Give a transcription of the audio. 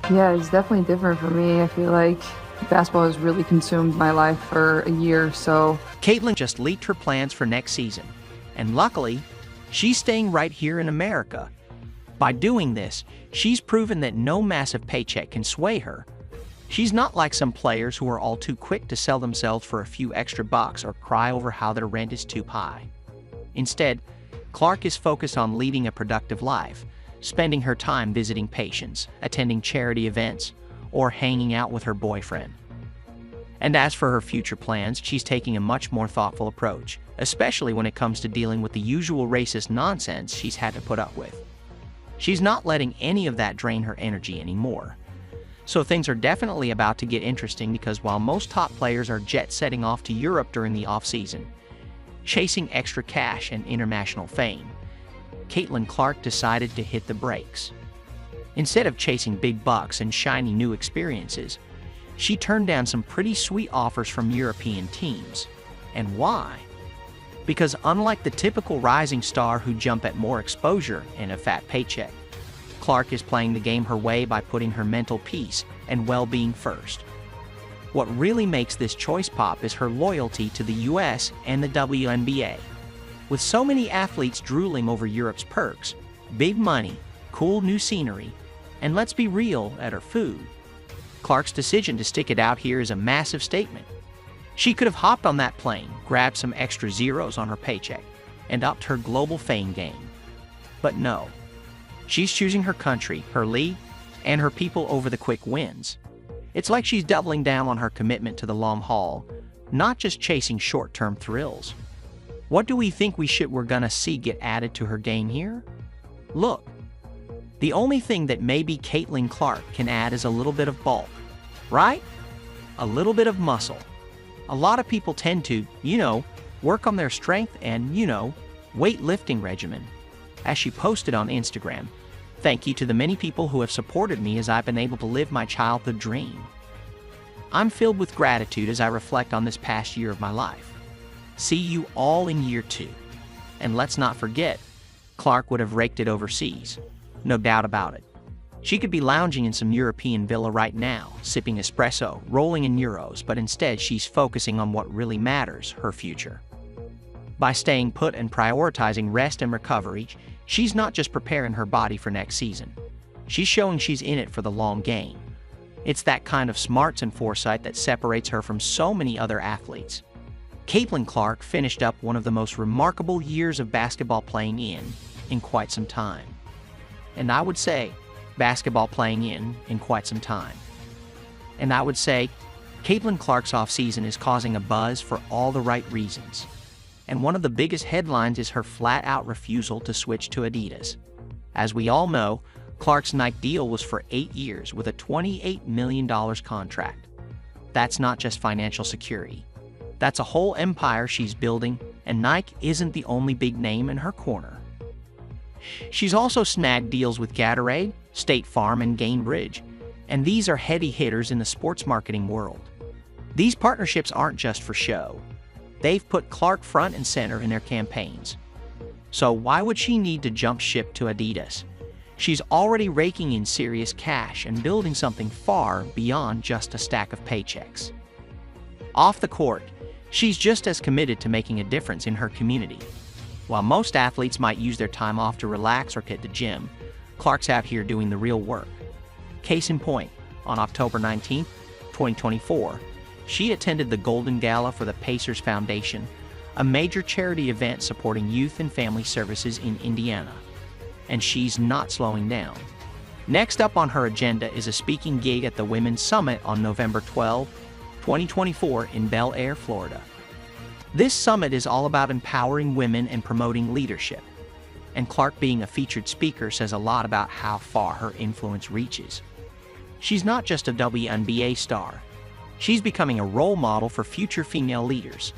Yeah, it's definitely different for me. I feel like basketball has really consumed my life for a year, so Caitlin just leaked her plans for next season, and luckily, she's staying right here in America. By doing this, she's proven that no massive paycheck can sway her. She's not like some players who are all too quick to sell themselves for a few extra bucks or cry over how their rent is too high. Instead, Clark is focused on leading a productive life, spending her time visiting patients, attending charity events, or hanging out with her boyfriend. And as for her future plans, she's taking a much more thoughtful approach, especially when it comes to dealing with the usual racist nonsense she's had to put up with. She's not letting any of that drain her energy anymore. So things are definitely about to get interesting because while most top players are jet-setting off to Europe during the off-season, chasing extra cash and international fame, Caitlin Clark decided to hit the brakes. Instead of chasing big bucks and shiny new experiences, she turned down some pretty sweet offers from European teams. And why? Because unlike the typical rising star who jump at more exposure and a fat paycheck, Clark is playing the game her way by putting her mental peace and well-being first. What really makes this choice pop is her loyalty to the US and the WNBA. With so many athletes drooling over Europe's perks, big money, cool new scenery, and let's be real, at her food, Clark's decision to stick it out here is a massive statement. She could have hopped on that plane, grabbed some extra zeros on her paycheck, and upped her global fame game. But no, she's choosing her country, her league, and her people over the quick wins. It's like she's doubling down on her commitment to the long haul, not just chasing short-term thrills. What do we think we're gonna see get added to her game here? Look, the only thing that maybe Caitlin Clark can add is a little bit of bulk, right? A little bit of muscle. A lot of people tend to, work on their strength and, weightlifting regimen. As she posted on Instagram, "Thank you to the many people who have supported me as I've been able to live my childhood dream. I'm filled with gratitude as I reflect on this past year of my life. See you all in year 2. And let's not forget, Clark would have raked it overseas. No doubt about it. She could be lounging in some European villa right now, sipping espresso, rolling in euros, but instead she's focusing on what really matters, her future. By staying put and prioritizing rest and recovery, she's not just preparing her body for next season. She's showing she's in it for the long game. It's that kind of smarts and foresight that separates her from so many other athletes. Caitlin Clark finished up one of the most remarkable years of basketball playing in quite some time. And I would say, basketball playing in quite some time. And I would say, Caitlin Clark's offseason is causing a buzz for all the right reasons. And one of the biggest headlines is her flat-out refusal to switch to Adidas. As we all know, Clark's Nike deal was for 8 years with a $28 million contract. That's not just financial security. That's a whole empire she's building, and Nike isn't the only big name in her corner. She's also snagged deals with Gatorade, State Farm, and Gainbridge, and these are heavy hitters in the sports marketing world. These partnerships aren't just for show. They've put Clark front and center in their campaigns. So why would she need to jump ship to Adidas? She's already raking in serious cash and building something far beyond just a stack of paychecks. Off the court, she's just as committed to making a difference in her community. While most athletes might use their time off to relax or hit the gym, Clark's out here doing the real work. Case in point, on October 19, 2024, she attended the Golden Gala for the Pacers Foundation, a major charity event supporting youth and family services in Indiana. And she's not slowing down. Next up on her agenda is a speaking gig at the Women's Summit on November 12, 2024 in Bel Air, Florida. This summit is all about empowering women and promoting leadership. And Clark being a featured speaker says a lot about how far her influence reaches. She's not just a WNBA star. She's becoming a role model for future female leaders.